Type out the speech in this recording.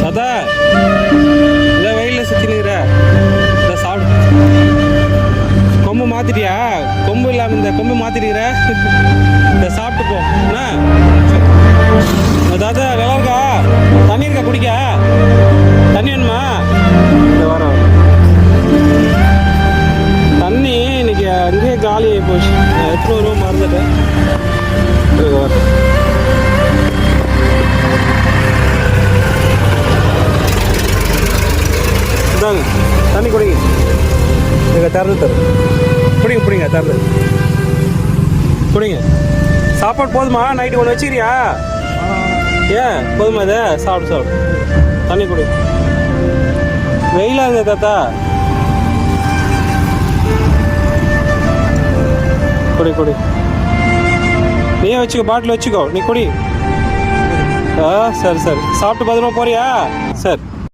தாத்தா இந்த வெயிலில் சுற்றி நிற்கிற இந்த சாப்பிடு. கொம்பு மாற்றிட்டியா? கொம்பு இல்லாமல் இந்த கொம்பு மாற்றிட்டுக்கிற இந்த சாப்பிட்டு போ என்ன. தாத்தா நல்லா இருக்கா? தண்ணி இருக்கா குடிக்க? தண்ணி வேணுமா? இந்த வரோம் தண்ணி இன்னைக்கு அங்கேயே காலி ஆகி போச்சு. நான் எடுத்துகிட்டு வருவோம் மறந்துட்டேன். இந்தாங்க தண்ணி குடிங்க. நீங்கள் திறந்து தரும் பிடிங்க பிடிங்க திறந்து குடிங்க. சாப்பாடு போதுமா? நைட்டு ஒன்று வச்சுக்கிறியா? ஏன் போதுமா? இதை சாப்பிடு சாப்பிடு. தண்ணி குடி. வெயிலாக இருங்க தாத்தா. குடி குடி. நீயே வச்சுக்கோ, பாட்டில் வச்சுக்கோ, நீ குடி. சரி சரி சாப்பிட்டு பத்திரமா போறியா? சரி.